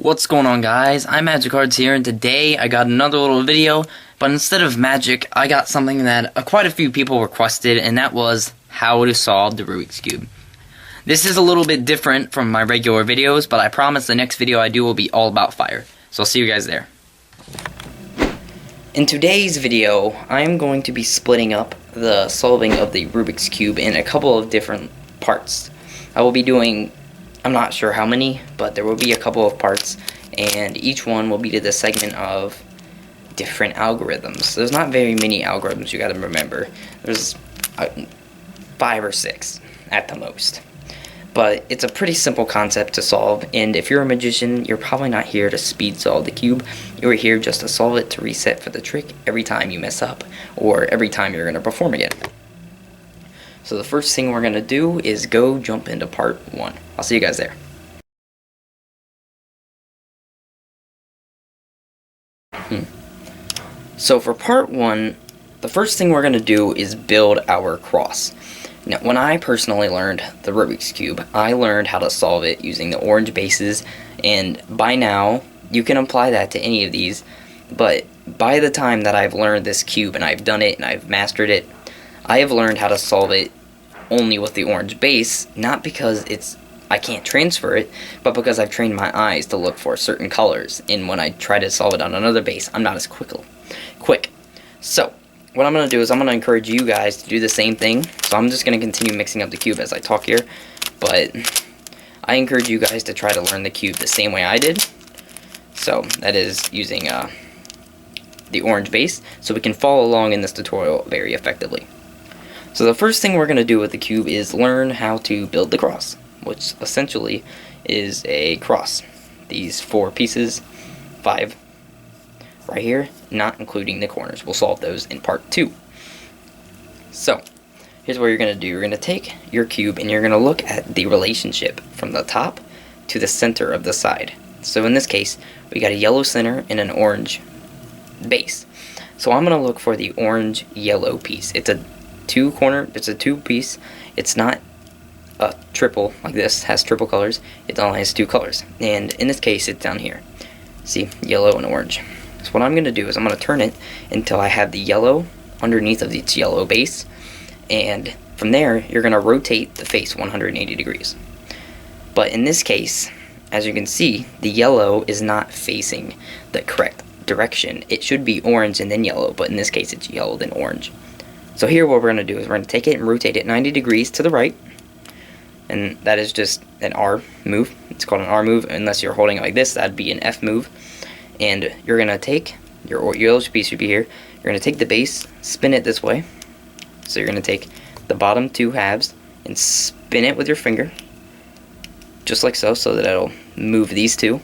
What's going on, guys? I'm Magic Cards here, and today I got another little video, but instead of magic, I got something that quite a few people requested, and that was how to solve the Rubik's Cube. This is a little bit different from my regular videos, but I promise the next video I do will be all about fire. So I'll see you guys there. In today's video, I'm going to be splitting up the solving of the Rubik's Cube in a couple of different parts. I will be doing, I'm not sure how many, but there will be a couple of parts, and each one will be to the segment of different algorithms. There's not very many algorithms, you gotta remember. There's 5 or 6 at the most. But it's a pretty simple concept to solve, and if you're a magician, you're probably not here to speed solve the cube. You're here just to solve it to reset for the trick every time you mess up, or every time you're gonna perform again. So the first thing we're going to do is go jump into part 1. I'll see you guys there. So for part 1, the first thing we're going to do is build our cross. Now, when I personally learned the Rubik's Cube, I learned how to solve it using the orange bases, and by now, you can apply that to any of these, but by the time that I've learned this cube and I've done it and I've mastered it, I have learned how to solve it only with the orange base, not because I can't transfer it, but because I've trained my eyes to look for certain colors, and when I try to solve it on another base, I'm not as quick. So, what I'm going to do is I'm going to encourage you guys to do the same thing. So I'm just going to continue mixing up the cube as I talk here, but I encourage you guys to try to learn the cube the same way I did. So, that is using the orange base, so we can follow along in this tutorial very effectively. So the first thing we're going to do with the cube is learn how to build the cross, which essentially is a cross. These 4 pieces, 5 right here, not including the corners. We'll solve those in part 2. So here's what you're going to do. You're going to take your cube and you're going to look at the relationship from the top to the center of the side. So in this case, we got a yellow center and an orange base. So I'm going to look for the orange yellow piece. It's a 2 piece. It's not a triple like this, has triple colors. It only has 2 colors, and in this case it's down here. See, yellow and orange. So what I'm going to do is I'm going to turn it until I have the yellow underneath of its yellow base, and from there you're going to rotate the face 180 degrees. But in this case, as you can see, the yellow is not facing the correct direction. It should be orange and then yellow, but in this case it's yellow then orange. So here what we're going to do is we're going to take it and rotate it 90 degrees to the right, and that is just an R move. It's called an R move. Unless you're holding it like this, that'd be an F move. And you're going to take your yellow piece should be here. You're going to take the base, spin it this way. So you're going to take the bottom 2 halves and spin it with your finger, just like so that it'll move these 2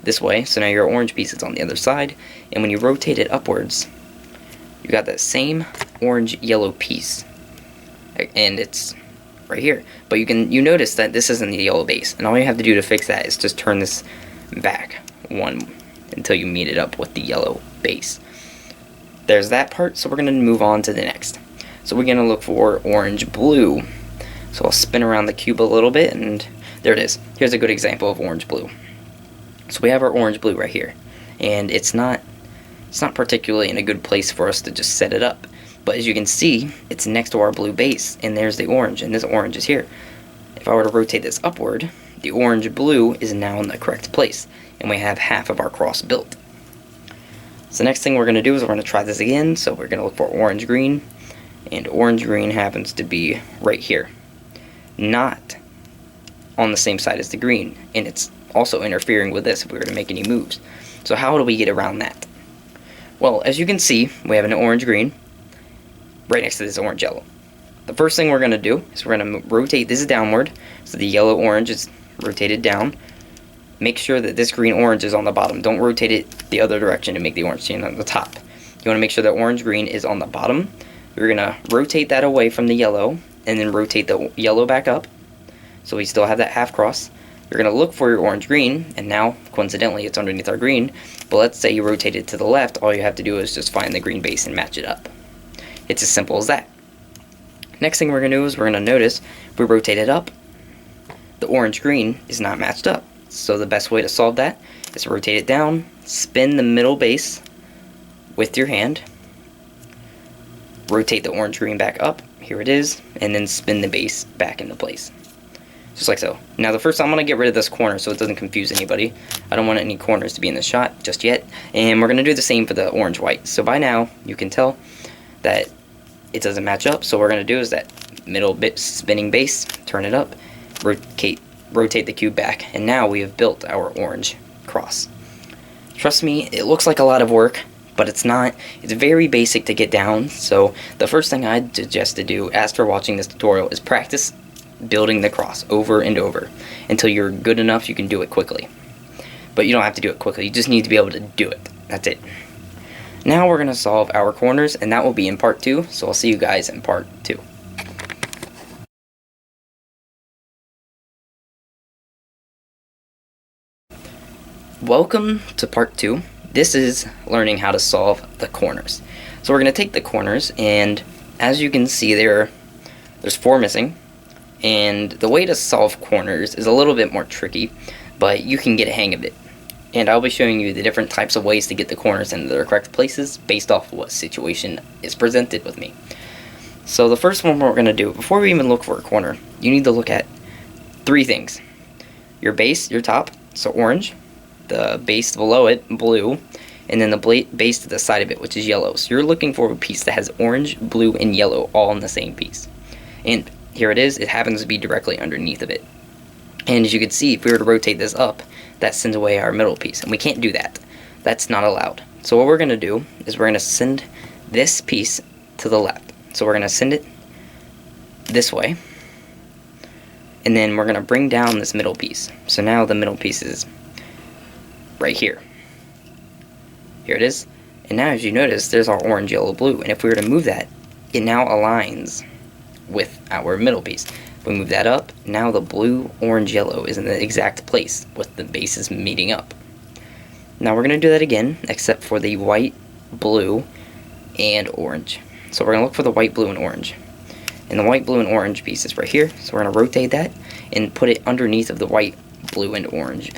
this way. So now your orange piece is on the other side, and when you rotate it upwards, you got that same orange yellow piece, and it's right here. But you notice that this isn't the yellow base, and all you have to do to fix that is just turn this back 1 until you meet it up with the yellow base. There's that part. So we're going to move on to the next. So we're going to look for orange blue. So I'll spin around the cube a little bit, and there it is. Here's a good example of orange blue. So we have our orange blue right here, and it's not particularly in a good place for us to just set it up. But as you can see, it's next to our blue base, and there's the orange, and this orange is here. If I were to rotate this upward, the orange blue is now in the correct place, and we have half of our cross built. So the next thing we're going to do is we're going to try this again. So we're going to look for orange green, and orange green happens to be right here, not on the same side as the green, and it's also interfering with this if we were to make any moves. So how do we get around that? Well, as you can see, we have an orange green right next to this orange yellow. The first thing we're going to do is we're going to rotate this downward, so the yellow orange is rotated down. Make sure that this green orange is on the bottom. Don't rotate it the other direction to make the orange stand on the top. You want to make sure that orange green is on the bottom. We're going to rotate that away from the yellow, and then rotate the yellow back up, so we still have that half cross. You're going to look for your orange green, and now coincidentally it's underneath our green, but let's say you rotate it to the left. All you have to do is just find the green base and match it up. It's as simple as that. Next thing we're going to do is we're going to notice if we rotate it up, the orange green is not matched up. So the best way to solve that is to rotate it down, spin the middle base with your hand, rotate the orange green back up, here it is, and then spin the base back into place. Just like so. Now the first, I'm going to get rid of this corner so it doesn't confuse anybody. I don't want any corners to be in the shot just yet. And we're going to do the same for the orange-white. So by now, you can tell that it doesn't match up. So what we're going to do is that middle bit spinning base, turn it up, rotate the cube back, and now we have built our orange cross. Trust me, it looks like a lot of work, but it's not. It's very basic to get down. So the first thing I'd suggest to do after watching this tutorial is practice building the cross over and over until you're good enough you can do it quickly. But you don't have to do it quickly, you just need to be able to do it. That's it. Now we're going to solve our corners, and that will be in part 2, so I'll see you guys in part 2. Welcome to part 2. This is learning how to solve the corners. So we're going to take the corners, and as you can see there's 4 missing. And the way to solve corners is a little bit more tricky, but you can get a hang of it. And I'll be showing you the different types of ways to get the corners into their correct places based off of what situation is presented with me. So the first one we're going to do, before we even look for a corner, you need to look at 3 things. Your base, your top, so orange, the base below it, blue, and then the base to the side of it, which is yellow. So you're looking for a piece that has orange, blue, and yellow all in the same piece. And here it is, it happens to be directly underneath of it. And as you can see, if we were to rotate this up, that sends away our middle piece, and we can't do that. That's not allowed. So what we're going to do is we're going to send this piece to the left. So we're going to send it this way, and then we're going to bring down this middle piece. So now the middle piece is right here. Here it is. And now as you notice, there's our orange, yellow, blue, and if we were to move that, it now aligns with our middle piece. If we move that up, now the blue, orange, yellow is in the exact place with the bases meeting up. Now we're going to do that again, except for the white, blue, and orange. So we're going to look for the white, blue, and orange. And the white, blue, and orange piece is right here. So we're going to rotate that and put it underneath of the white, blue, and orange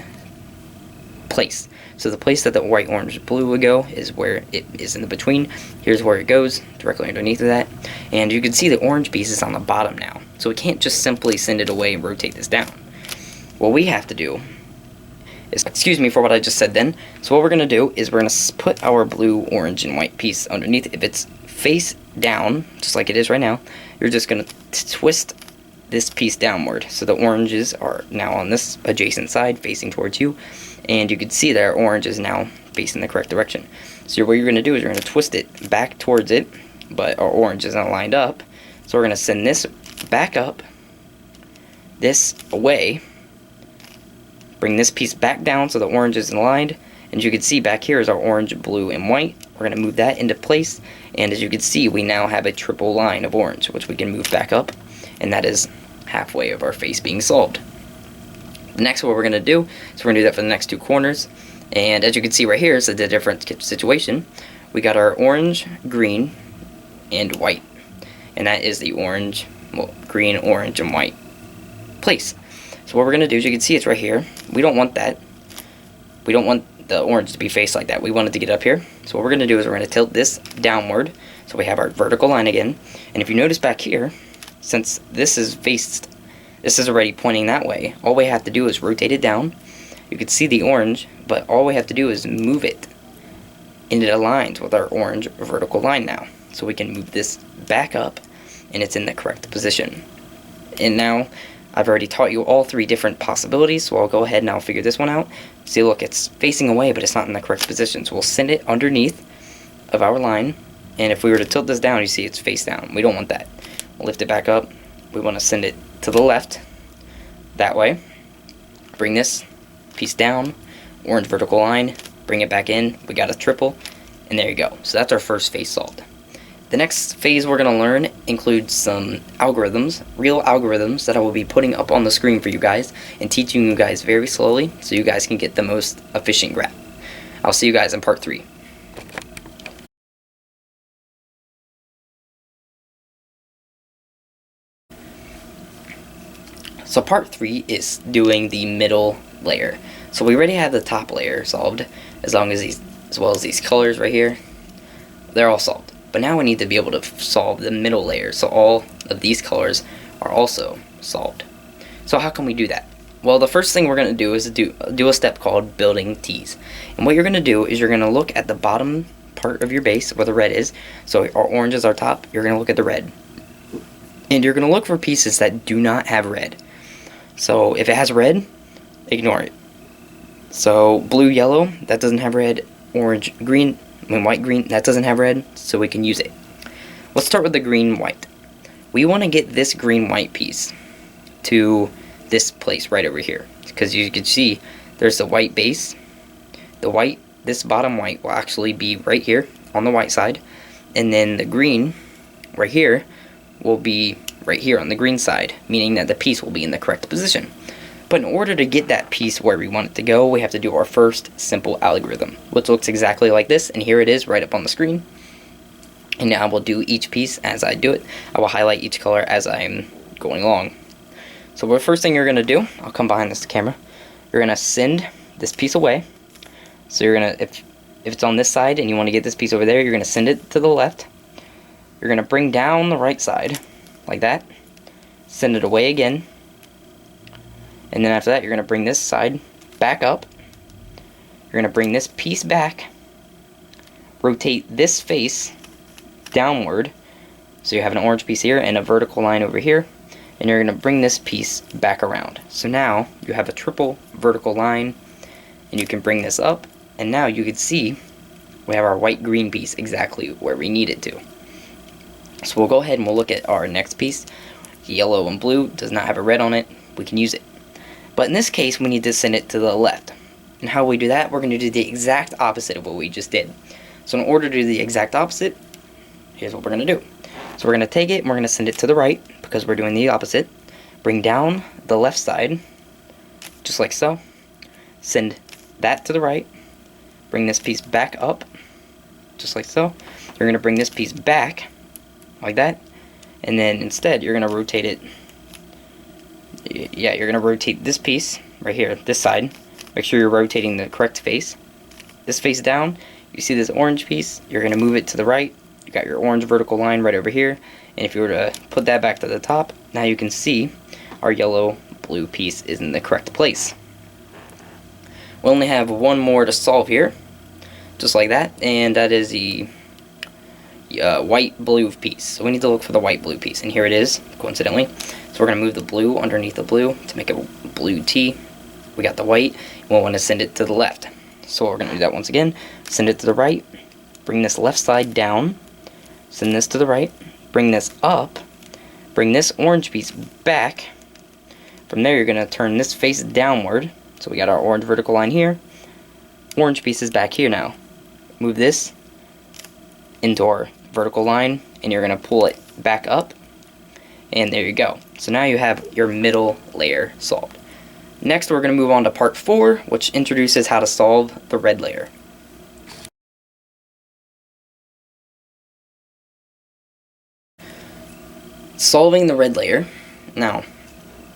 place. So the place that the white, orange, blue would go is where it is in the between. Here's where it goes, directly underneath of that. And you can see the orange piece is on the bottom now. So we can't just simply send it away and rotate this down. What we have to do is, excuse me for what I just said then. So what we're going to do is we're going to put our blue, orange, and white piece underneath. If it's face down, just like it is right now, you're just going to twist this piece downward. So the oranges are now on this adjacent side facing towards you. And you can see that our orange is now facing the correct direction. So what you're going to do is you're going to twist it back towards it, but our orange isn't lined up. So we're going to send this back up, this away, bring this piece back down so the orange is aligned, and you can see back here is our orange, blue, and white. We're going to move that into place, and as you can see, we now have a triple line of orange, which we can move back up, and that is halfway of our face being solved. Next, what we're going to do is we're going to do that for the next 2 corners. And as you can see right here, it's a different situation. We got our orange, green, and white. And that is the orange, well, green, orange, and white place. So what we're going to do is you can see it's right here. We don't want that. We don't want the orange to be faced like that. We want it to get up here. So what we're going to do is we're going to tilt this downward. So we have our vertical line again. And if you notice back here, since this is faced, this is already pointing that way, all we have to do is rotate it down. You can see the orange, but all we have to do is move it, and it aligns with our orange vertical line now. So we can move this back up, and it's in the correct position. And now, I've already taught you all 3 different possibilities, so I'll go ahead and I'll figure this one out. See, look, it's facing away, but it's not in the correct position. So we'll send it underneath of our line, and if we were to tilt this down, you see it's face down. We don't want that. We'll lift it back up. We want to send it to the left, that way. Bring this piece down, orange vertical line, bring it back in. We got a triple, and there you go. So that's our first phase solved. The next phase we're going to learn includes some algorithms, real algorithms that I will be putting up on the screen for you guys and teaching you guys very slowly so you guys can get the most efficient graph. I'll see you guys in part 3. So part 3 is doing the middle layer. So we already have the top layer solved, as well as these colors right here. They're all solved. But now we need to be able to solve the middle layer, so all of these colors are also solved. So how can we do that? Well, the first thing we're going to do is do a step called building tees. And what you're going to do is you're going to look at the bottom part of your base where the red is. So our orange is our top. You're going to look at the red. And you're going to look for pieces that do not have red. So if it has red, ignore it. So blue, yellow, that doesn't have red. Orange, green, white, green, that doesn't have red, so we can use it. Let's start with the green, white. We want to get this green, white piece to this place right over here, because you can see there's the white base. This bottom white will actually be right here on the white side, and then the green right here will be right here on the green side, meaning that the piece will be in the correct position. But in order to get that piece where we want it to go, we have to do our first simple algorithm, which looks exactly like this, and here it is right up on the screen. And now I will do each piece as I do it. I will highlight each color as I'm going along. So the first thing you're going to do, I'll come behind this camera, you're going to send this piece away. So you're going to, if it's on this side and you want to get this piece over there, you're going to send it to the left. You're going to bring down the right side, like that. Send it away again. And then after that, you're going to bring this side back up. You're going to bring this piece back. Rotate this face downward. So you have an orange piece here and a vertical line over here. And you're going to bring this piece back around. So now you have a triple vertical line. And you can bring this up. And now you can see we have our white-green piece exactly where we need it to. So we'll go ahead and we'll look at our next piece. Yellow and blue does not have a red on it. We can use it. But in this case, we need to send it to the left. And how we do that, we're going to do the exact opposite of what we just did. So in order to do the exact opposite, here's what we're going to do. So we're going to take it and we're going to send it to the right, because we're doing the opposite. Bring down the left side, just like so. Send that to the right. Bring this piece back up, just like so. You're going to bring this piece back, like that. And then instead, you're going to rotate it. Yeah, you're going to rotate this piece right here, this side. Make sure you're rotating the correct face. This face down, you see this orange piece, you're going to move it to the right. You got your orange vertical line right over here. And if you were to put that back to the top, now you can see our yellow-blue piece is in the correct place. We only have one more to solve here, just like that, and that is the white-blue piece. So we need to look for the white-blue piece, and here it is, coincidentally. So we're going to move the blue underneath the blue to make a blue T. We got the white, and we want to send it to the left. So we're going to do that once again. Send it to the right, bring this left side down, send this to the right, bring this up, bring this orange piece back. From there, you're going to turn this face downward. So we got our orange vertical line here. Orange piece is back here now. Move this into our vertical line, and you're going to pull it back up. And there you go. So now you have your middle layer solved. Next, we're going to move on to part 4, which introduces how to solve the red layer. Solving the red layer. Now,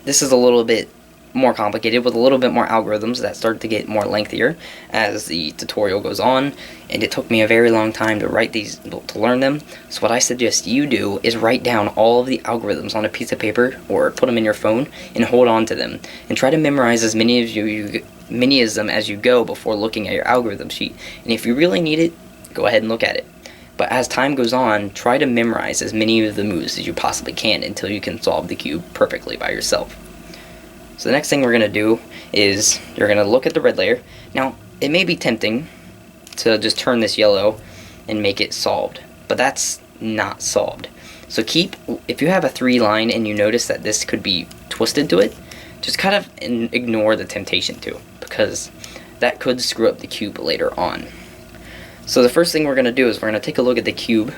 this is a little bit more complicated with a little bit more algorithms that start to get more lengthier as the tutorial goes on, and it took me a very long time to write these, to learn them. So what I suggest you do is write down all of the algorithms on a piece of paper or put them in your phone and hold on to them and try to memorize as many of them as you go before looking at your algorithm sheet. And if you really need it, go ahead and look at it. But as time goes on, try to memorize as many of the moves as you possibly can until you can solve the cube perfectly by yourself. So the next thing we're going to do is you're going to look at the red layer. Now, it may be tempting to just turn this yellow and make it solved, but that's not solved. So if you have a 3 line and you notice that this could be twisted to it, just kind of ignore the temptation to, because that could screw up the cube later on. So the first thing we're going to do is we're going to take a look at the cube.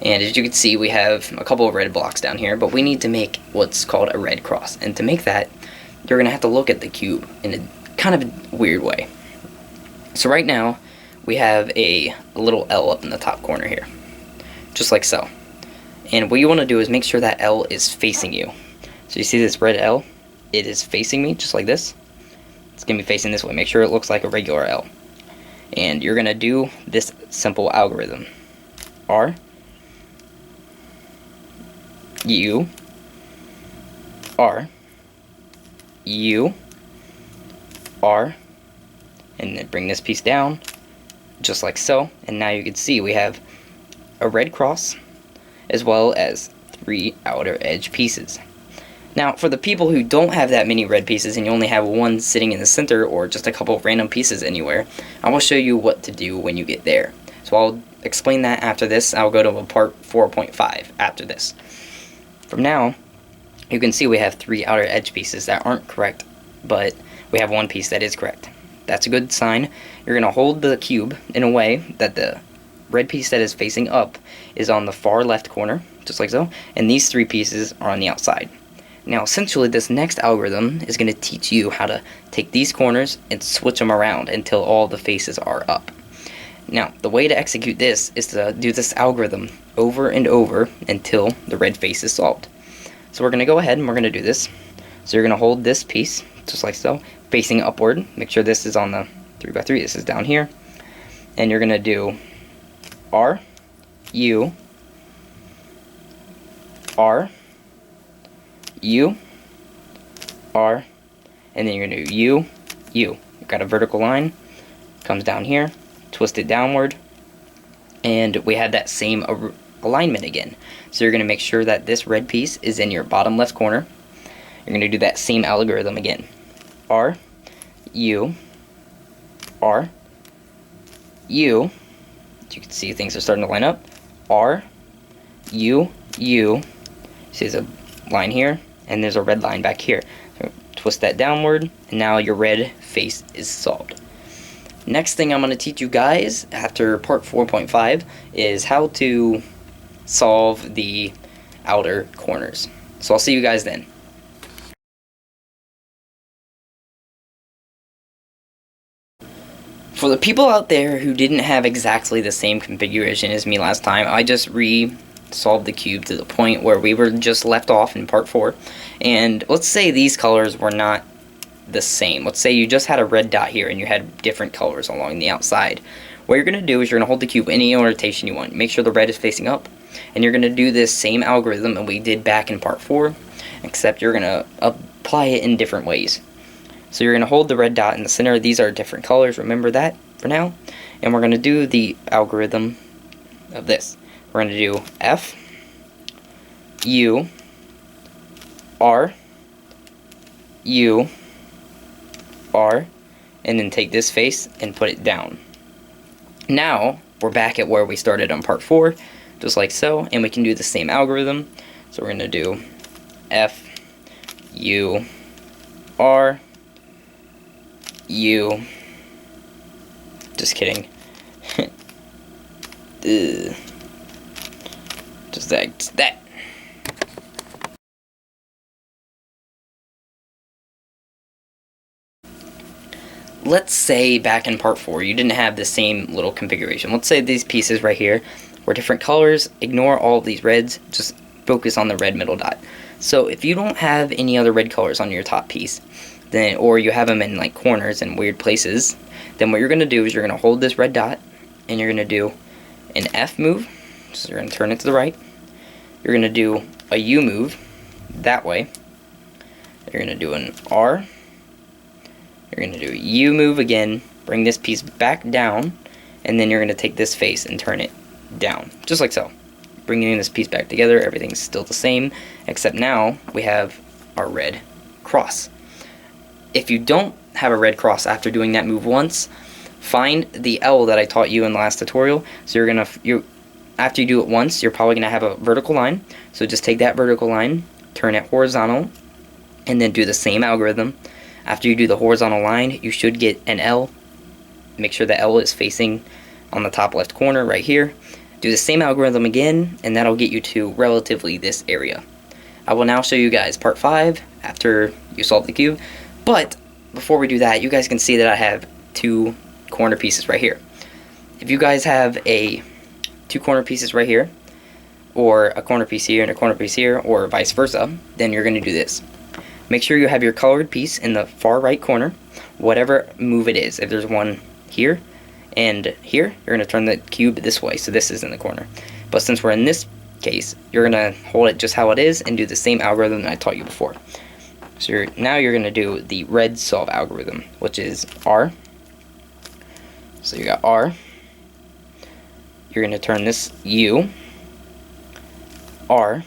And as you can see, we have a couple of red blocks down here, but we need to make what's called a red cross. And to make that, you're going to have to look at the cube in a kind of weird way. So right now, we have a little L up in the top corner here, just like so. And what you want to do is make sure that L is facing you. So you see this red L? It is facing me, just like this. it's going to be facing this way. Make sure it looks like a regular L. And you're going to do this simple algorithm. R, U, R, U, R, and then bring this piece down, just like so. And now you can see we have a red cross, as well as 3 outer edge pieces. Now, for the people who don't have that many red pieces and you only have one sitting in the center or just a couple of random pieces anywhere, I will show you what to do when you get there. So I'll explain that after this. I'll go to a part 4.5 after this. From now, you can see we have 3 outer edge pieces that aren't correct, but we have one piece that is correct. That's a good sign. You're going to hold the cube in a way that the red piece that is facing up is on the far left corner, just like so, and these 3 pieces are on the outside. Now, essentially, this next algorithm is going to teach you how to take these corners and switch them around until all the faces are up. Now, the way to execute this is to do this algorithm over and over until the red face is solved. So we're going to go ahead and we're going to do this. So you're going to hold this piece, just like so, facing upward. Make sure this is on the 3x3. This is down here. And you're going to do R, U, R, U, R, and then you're going to do U, U. You've got a vertical line, comes down here, twist it downward, and we have that same alignment again. So you're going to make sure that this red piece is in your bottom left corner. You're going to do that same algorithm again. R, U, R, U. As you can see, things are starting to line up. R, U, U. See, there's a line here, and there's a red line back here. So twist that downward, and now your red face is solved. Next thing I'm going to teach you guys after part 4.5 is how to solve the outer corners. So I'll see you guys then. For the people out there who didn't have exactly the same configuration as me last time, I just solved the cube to the point where we were just left off in part 4. And let's say these colors were not the same. Let's say you just had a red dot here and you had different colors along the outside. What you're going to do is you're going to hold the cube any orientation you want. Make sure the red is facing up. And you're going to do this same algorithm that we did back in part 4, except you're going to apply it in different ways. So you're going to hold the red dot in the center. These are different colors. Remember that for now. And we're going to do the algorithm of this. We're going to do F, U, R, U, R, and then take this face and put it down. Now, we're back at where we started on part 4, just like so, and we can do the same algorithm. So we're going to do F, U, R, U, just kidding, just that. Let's say back in part 4 you didn't have the same little configuration. Let's say these pieces right here were different colors. Ignore all of these reds, just focus on the red middle dot. So if you don't have any other red colors on your top piece, then, or you have them in like corners and weird places, then what you're going to do is you're going to hold this red dot and you're going to do an F move, so you're going to turn it to the right. You're going to do a U move that way. You're going to do an R. You're going to do a U move again, bring this piece back down, and then you're going to take this face and turn it down, just like so. Bringing this piece back together, everything's still the same, except now we have our red cross. If you don't have a red cross after doing that move once, find the L that I taught you in the last tutorial. So after you do it once, you're probably going to have a vertical line. So just take that vertical line, turn it horizontal, and then do the same algorithm. After you do the horizontal line, you should get an L. Make sure the L is facing on the top left corner right here. Do the same algorithm again, and that'll get you to relatively this area. I will now show you guys part 5 after you solve the cube. But before we do that, you guys can see that I have 2 corner pieces right here. If you guys have 2 corner pieces right here, or a corner piece here and a corner piece here, or vice versa, then you're going to do this. Make sure you have your colored piece in the far right corner. whatever move it is. If there's one here and here, you're going to turn the cube this way, so this is in the corner. But since we're in this case, you're going to hold it just how it is and do the same algorithm that I taught you before. So now you're going to do the red solve algorithm, which is R. So you got R. You're going to turn this U, R,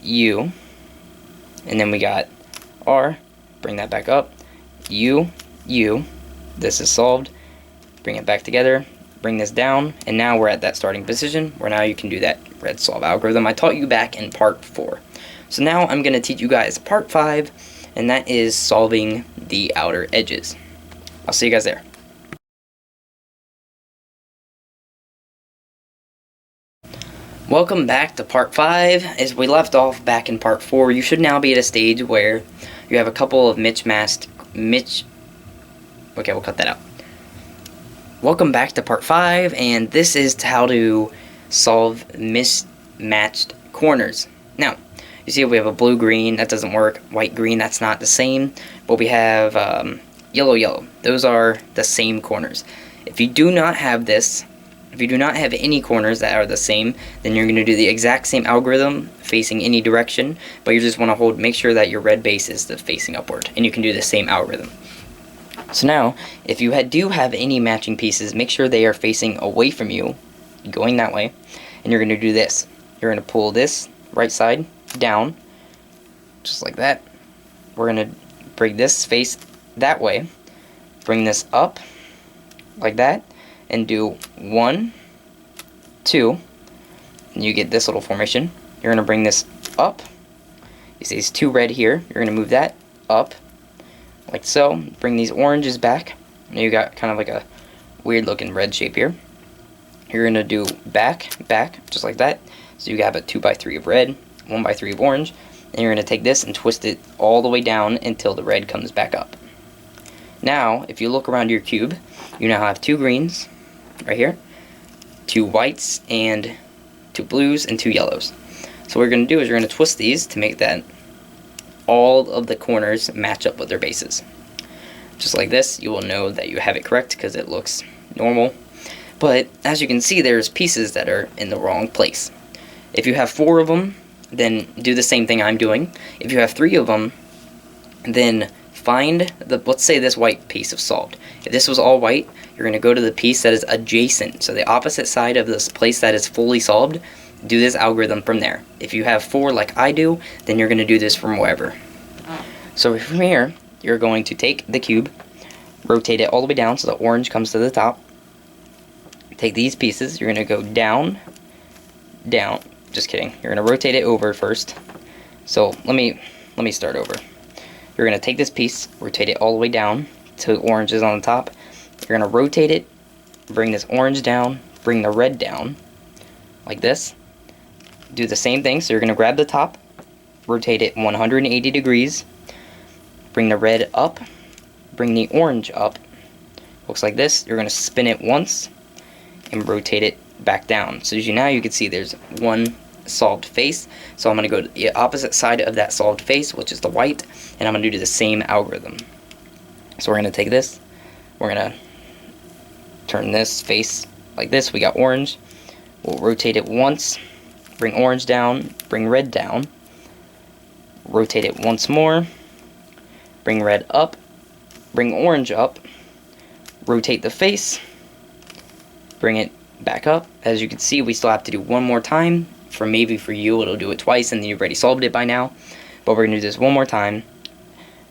U, and then we got R, bring that back up, U, U, this is solved, bring it back together, bring this down, and now we're at that starting position where now you can do that red solve algorithm I taught you back in part 4. So now I'm going to teach you guys part 5, and that is solving the outer edges. I'll see you guys there. Welcome back to part 5. As we left off back in part 4, you should now be at a stage where you have a couple of okay, we'll cut that out. Welcome back to part 5, and this is how to solve mismatched corners. Now, you see we have a blue-green, that doesn't work, white-green, that's not the same, but we have yellow-yellow. Those are the same corners. If you do not have this, if you do not have any corners that are the same, then you're going to do the exact same algorithm facing any direction, but you just want to make sure that your red base is facing upward, and you can do the same algorithm. So now, if you do have any matching pieces, make sure they are facing away from you, going that way, and you're going to do this. You're going to pull this right side down, just like that. We're going to bring this face that way, bring this up, like that, and do 1, 2, and you get this little formation. You're going to bring this up. You see these 2 red here. You're going to move that up, like so. Bring these oranges back. And you got kind of like a weird looking red shape here. You're going to do back, just like that. So you have a 2x3 of red, 1x3 of orange, and you're going to take this and twist it all the way down until the red comes back up. Now, if you look around your cube, you now have 2 greens, right here, 2 whites, and 2 blues, and 2 yellows. So what we're going to do is you're going to twist these to make that all of the corners match up with their bases. Just like this, you will know that you have it correct because it looks normal. But as you can see, there's pieces that are in the wrong place. If you have 4 of them, then do the same thing I'm doing. If you have 3 of them, then find let's say this white piece is solved. If this was all white, you're going to go to the piece that is adjacent, so the opposite side of this place that is fully solved. Do this algorithm from there. If you have 4 like I do, then you're going to do this from wherever. So from here, you're going to take the cube, rotate it all the way down so the orange comes to the top. Take these pieces, you're going to go down, down. Just kidding. You're going to rotate it over first. So let me start over. You're going to take this piece, rotate it all the way down to orange is on the top. You're going to rotate it, bring this orange down, bring the red down, like this. Do the same thing, so you're going to grab the top, rotate it 180 degrees, bring the red up, bring the orange up, looks like this. You're going to spin it once, and rotate it back down. So as now you can see there's one solved face, so I'm going to go to the opposite side of that solved face, which is the white, and I'm going to do the same algorithm. So we're going to take this, we're going to turn this face like this. We got orange, we'll rotate it once, bring orange down, bring red down, rotate it once more, bring red up, bring orange up, rotate the face, bring it back up. As you can see, we still have to do one more time. Maybe for you it'll do it twice and then you've already solved it by now, but we're going to do this one more time.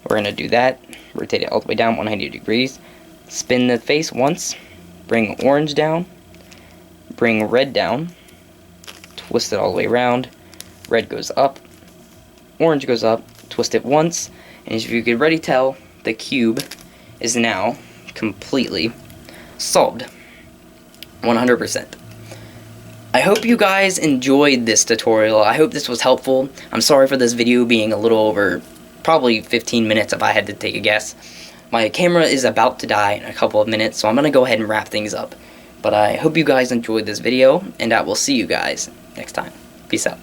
We're going to do that, rotate it all the way down 180 degrees, spin the face once, bring orange down, bring red down, twist it all the way around, red goes up, orange goes up, twist it once, and as you can already tell, the cube is now completely solved, 100%. I hope you guys enjoyed this tutorial. I hope this was helpful. I'm sorry for this video being a little over probably 15 minutes if I had to take a guess. My camera is about to die in a couple of minutes, so I'm going to go ahead and wrap things up. But I hope you guys enjoyed this video, and I will see you guys next time. Peace out.